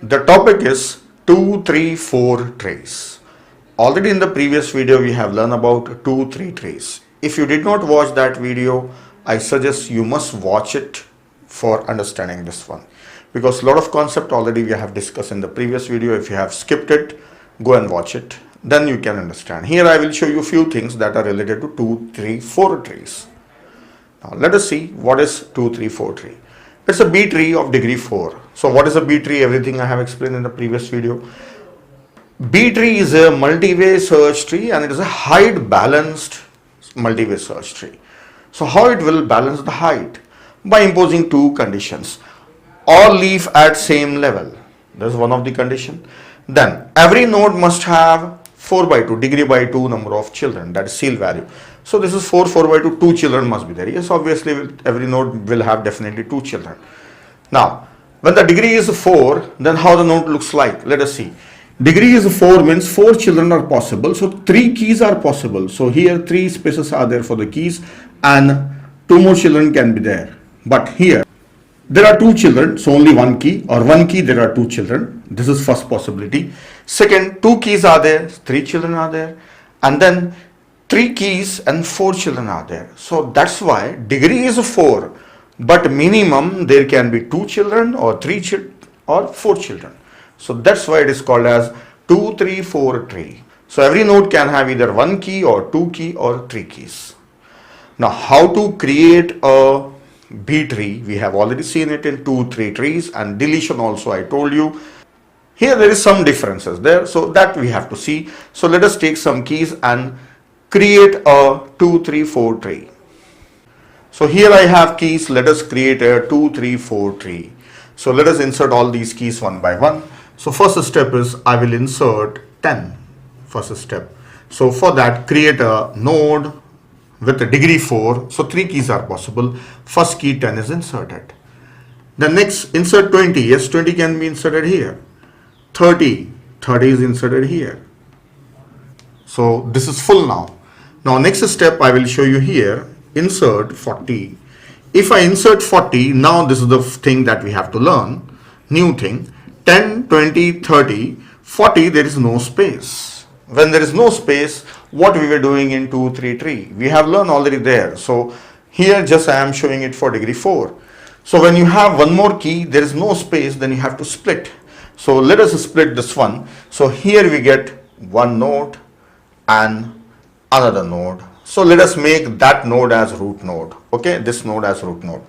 The topic is 2, 3, 4 trees. Already in the previous video we have learned about 2, 3 trees. If you did not watch that video, I suggest you must watch it for understanding this one, because a lot of concept already we have discussed in the previous video. If you have skipped it, go and watch it, then you can understand. Here I will show you few things that are related to 2, 3, 4 trees. Now let us see what is 2, 3, 4 tree. It's a B tree of degree 4. So what is a B tree? Everything I have explained in the previous video. B tree is a multi-way search tree, and it is a height balanced multi-way search tree. So how it will balance the height? By imposing two conditions. All leaf at same level. That is one of the condition. Then every node must have 4 by 2 degree by 2 number of children, that is seal value. So this is 4 by 2, 2 children must be there. Yes, obviously every node will have definitely 2 children. Now when the degree is 4, then how the node looks like? Let us see. Degree is 4 means 4 children are possible, so 3 keys are possible. So here 3 spaces are there for the keys and 2 more children can be there. But here there are 2 children, so only 1 key, or 1 key there are 2 children. This is first possibility. Second, 2 keys are there, 3 children are there, and then 3 keys and 4 children are there. So that's why degree is 4, but minimum there can be 2 children or 3 children or 4 children. So that's why it is called as 2, 3, 4 tree. So every node can have either 1 key or 2 key or 3 keys. Now how to create a B tree? We have already seen it in 2, 3 trees, and deletion also I told you. Here there is some differences there, so that we have to see. So let us take some keys and create a 2, 3, 4 tree. So here I have keys. Let us create a 2, 3, 4 tree. So let us insert all these keys one by one. So first step is I will insert 10. First step. So for that, create a node with a degree 4. So 3 keys are possible. First key 10 is inserted. The next, insert 20. Yes, 20 can be inserted here. 30 is inserted here. So this is full now. Now next step I will show you here. Insert 40. If I insert 40, now this is the thing that we have to learn. New thing. 10, 20, 30, 40, there is no space. When there is no space, what we were doing in 2, 3 tree, we have learned already there. So here just I am showing it for degree 4. So when you have one more key, there is no space, then you have to split. So let us split this one. So here we get one node and another node. So let us make that node as root node. Okay, this node as root node.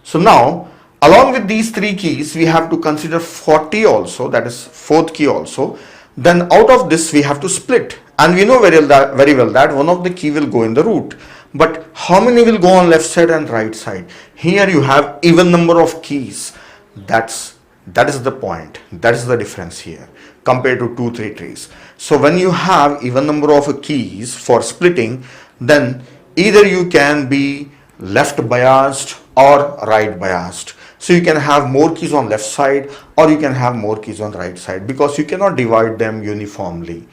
So now along with these 3 keys, we have to consider 40 also, that is 4th key also. Then out of this we have to split, and we know very well that one of the key will go in the root. But how many will go on left side and right side? Here you have even number of keys. That is the point. That is the difference here compared to 2, 3 trees. So when you have even number of keys for splitting, then either you can be left biased or right biased. So you can have more keys on left side or you can have more keys on right side, because you cannot divide them uniformly.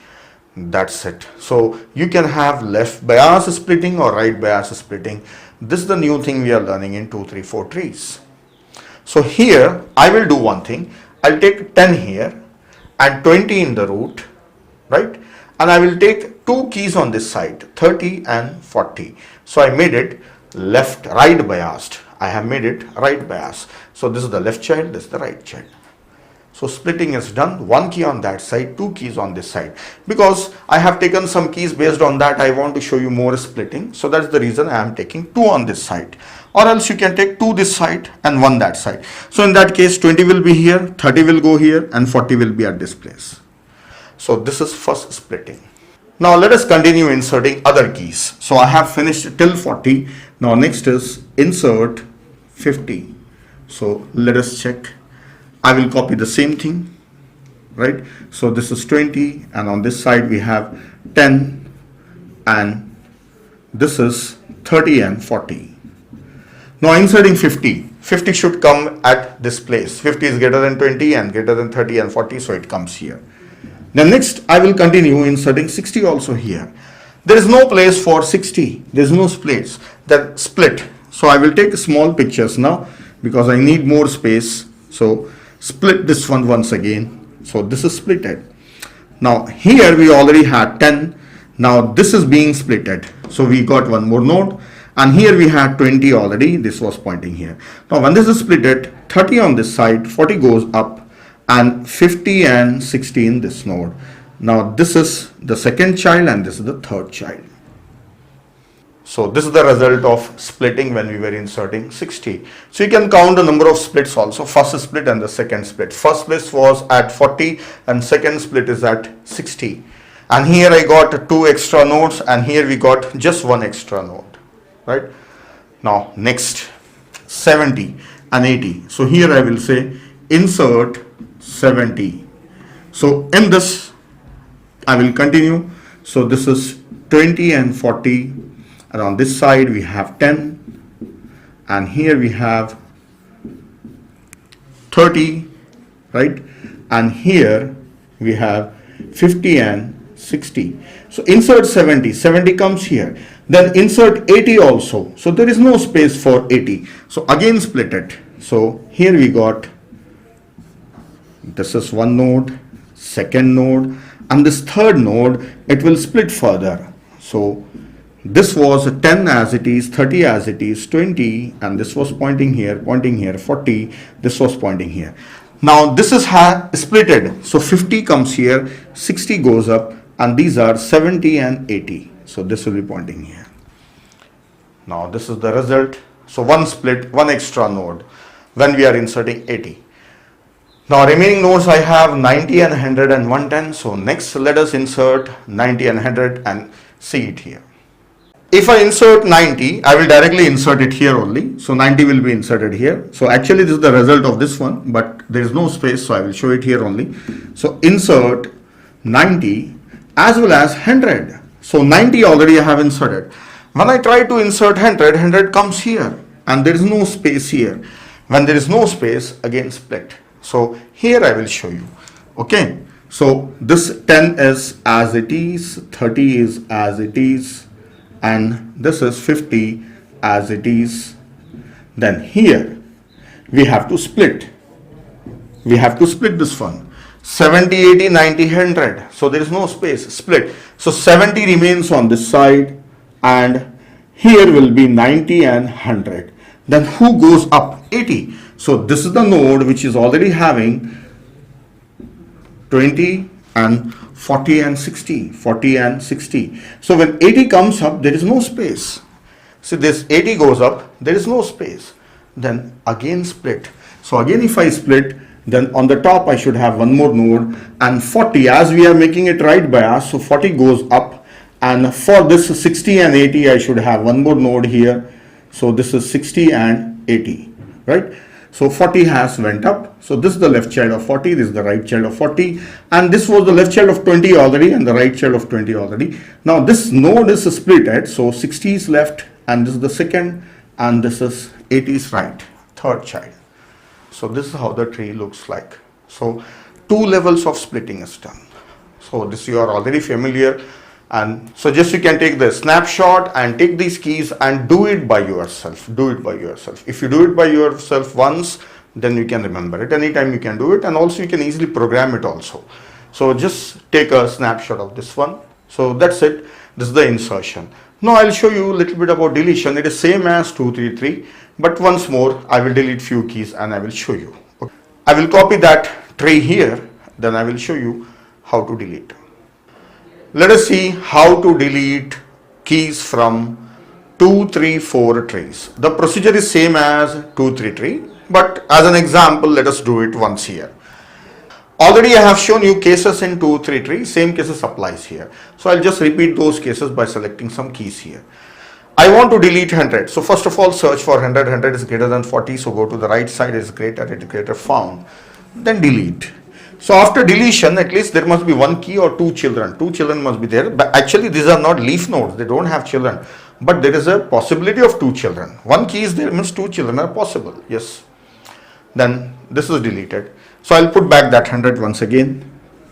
That's it. So you can have left bias splitting or right bias splitting. This is the new thing we are learning in 2, 3, 4 trees. So here I will do one thing. I'll take 10 here and 20 in the root, right? And I will take 2 keys on this side, 30 and 40. So I made it right biased. I have made it right bias. So this is the left child, this is the right child. So splitting is done. 1 key on that side, 2 keys on this side. Because I have taken some keys based on that, I want to show you more splitting. So that's the reason I am taking 2 on this side. Or else you can take 2 this side and 1 that side. So in that case, 20 will be here, 30 will go here, and 40 will be at this place. So this is first splitting. Now let us continue inserting other keys. So I have finished till 40. Now next is insert 50. So let us check. I will copy the same thing, right? So this is 20, and on this side we have 10, and this is 30 and 40. Now inserting 50. 50 should come at this place. 50 is greater than 20 and greater than 30 and 40, so it comes here. Then next I will continue inserting 60 also here. There is no place for 60. There is no place that split. So I will take small pictures now because I need more space. So split this one once again. So this is splitted. Now here we already had 10. Now this is being splitted. So we got one more node, and here we had 20 already. This was pointing here. Now when this is splitted, 30 on this side, 40 goes up, and 50 and 60 in this node. Now this is the second child and this is the third child. So this is the result of splitting when we were inserting 60. So you can count the number of splits also, first split and the second split. First split was at 40 and second split is at 60. And here I got 2 extra nodes, and here we got just 1 extra node, right? Now next 70 and 80. So here I will say insert 70. So in this I will continue. So this is 20 and 40. And on this side we have 10, and here we have 30, right? And here we have 50 and 60. So insert 70, 70 comes here. Then insert 80 also. So there is no space for 80. So again split it. So here we got, this is one node, second node, and this third node, it will split further. So this was 10 as it is, 30 as it is, 20, and this was pointing here, 40, this was pointing here. Now this is splitted, so 50 comes here, 60 goes up, and these are 70 and 80. So this will be pointing here. Now this is the result. So one split, one extra node when we are inserting 80. Now remaining nodes I have 90 and 100 and 110. So next let us insert 90 and 100 and see it here. If I insert 90, I will directly insert it here only. So 90 will be inserted here. So actually this is the result of this one, but there is no space, so I will show it here only. So insert 90 as well as 100. So 90 already I have inserted. When I try to insert 100, 100 comes here, and there is no space here. When there is no space, again split. So here I will show you. Okay. So this 10 is as it is, 30 is as it is, and this is 50 as it is. Then here we have to split. We have to split this one. 70, 80, 90, 100. So there is no space, split. So 70 remains on this side, and here will be 90 and 100. Then who goes up? 80. So this is the node which is already having 20 and 40 and 60, 40 and 60. So when 80 comes up, there is no space. See, this 80 goes up, there is no space. Then again split. So again if I split, then on the top I should have one more node, and 40, as we are making it right bias, so 40 goes up, and for this 60 and 80 I should have one more node here. So this is 60 and 80, right? So 40 has went up. So this is the left child of 40, this is the right child of 40, and this was the left child of 20 already and the right child of 20 already. Now this node is splitted, so 60 is left, and this is the second, and this is 80 is right, third child. So this is how the tree looks like. So 2 levels of splitting is done. So this you are already familiar, and so just you can take the snapshot and take these keys and do it by yourself. Do it by yourself. If you do it by yourself once, then you can remember it. Anytime you can do it, and also you can easily program it also. So just take a snapshot of this one. So that's it. This is the insertion. Now I'll show you a little bit about deletion. It is same as 233, but once more I will delete few keys and I will show you. Okay. I will copy that tree here, then I will show you how to delete. Let us see how to delete keys from 234 trees. The procedure is same as 233, but as an example, let us do it once here. Already I have shown you cases in 233, same cases applies here. So I'll just repeat those cases by selecting some keys here. I want to delete 100. So first of all, search for 100. 100 is greater than 40. So go to the right side, is greater found. Then delete. So after deletion, at least there must be one key or 2 children. 2 children must be there. But actually these are not leaf nodes. They don't have children. But there is a possibility of 2 children. One key is there, means 2 children are possible. Yes. Then this is deleted. So I'll put back that 100 once again.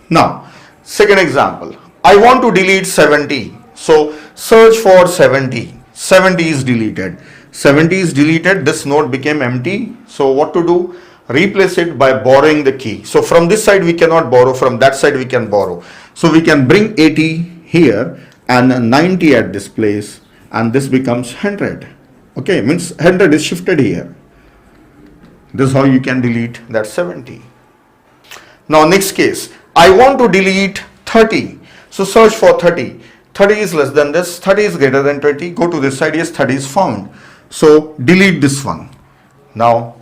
Now, second example. I want to delete 70. So search for 70. 70 is deleted. 70 is deleted. This node became empty. So what to do? replace it by borrowing the key. So from this side we cannot borrow, from that side we can borrow. So we can bring 80 here and 90 at this place, and this becomes 100. Okay, means 100 is shifted here. This is how you can delete that 70. Now next case, I want to delete 30. So search for 30. 30 is less than this, 30 is greater than 20. Go to this side, yes, 30 is found. So delete this one. Now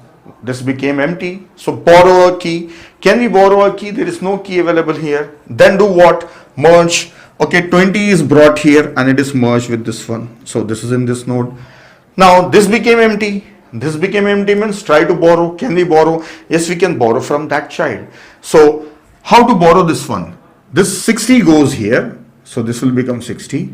this became empty. So borrow a key. Can we borrow a key? There is no key available here. Then do what? Merge. Okay, 20 is brought here and it is merged with this one. So this is in this node. Now this became empty. This became empty means try to borrow. Can we borrow? Yes, we can borrow from that child. So how to borrow this one? This 60 goes here. So this will become 60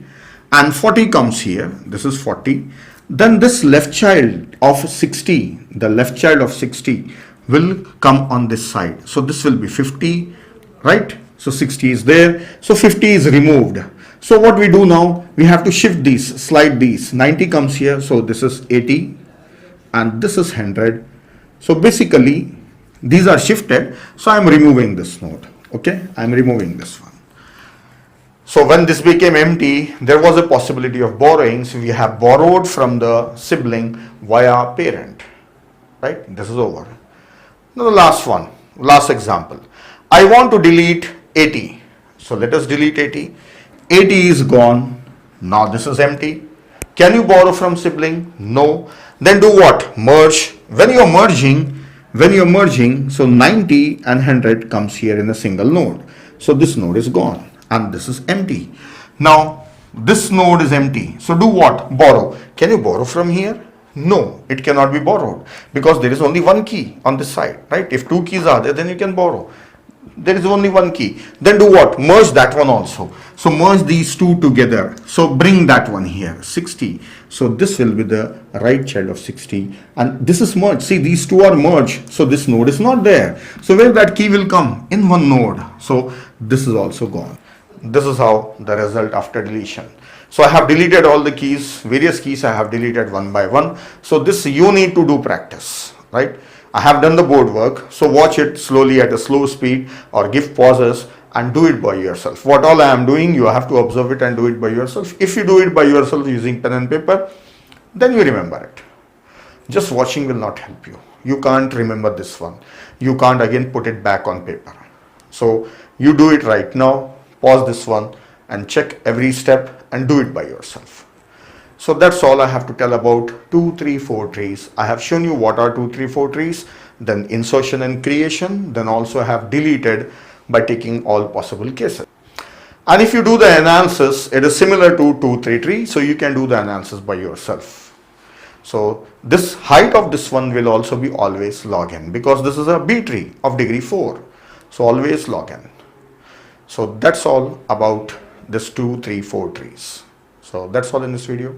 and 40 comes here. This is 40. Then this left child of 60, the left child of 60 will come on this side. So this will be 50, right? So 60 is there. So 50 is removed. So what we do now, we have to shift these, slide these. 90 comes here. So this is 80 and this is 100. So basically these are shifted. So I'm removing this node. Okay, I'm removing this one. So when this became empty, there was a possibility of borrowing. So we have borrowed from the sibling via parent, right? This is over. Now the last one, last example. I want to delete 80. So let us delete 80. 80 is gone. Now this is empty. Can you borrow from sibling? No. Then do what? Merge. When you're merging, so 90 and 100 comes here in a single node. So this node is gone. And this is empty. Now this node is empty. So do what? Borrow. Can you borrow from here? No, it cannot be borrowed because there is only one key on this side, right? If two keys are there, then you can borrow. There is only one key. Then do what? Merge that one also. So merge these two together. So bring that one here, 60. So this will be the right child of 60 and this is merged. See, these two are merged. So this node is not there. So where that key will come? In one node. So this is also gone. This is how the result after deletion. So I have deleted all the keys, various keys I have deleted one by one. So this you need to do practice, right? I have done the board work. So watch it slowly at a slow speed or give pauses and do it by yourself. What all I am doing, you have to observe it and do it by yourself. If you do it by yourself using pen and paper, then you remember it. Just watching will not help you. You can't remember this one. You can't again put it back on paper. So you do it right now. Pause this one and check every step and do it by yourself. So that's all I have to tell about 2, 3, 4 trees. I have shown you what are 2, 3, 4 trees, then insertion and creation, then also I have deleted by taking all possible cases. And if you do the analysis, it is similar to 2, 3 tree, so you can do the analysis by yourself. So this height of this one will also be always log n because this is a B tree of degree 4. So always log n. So that's all about this 2, 3, 4 trees. So that's all in this video.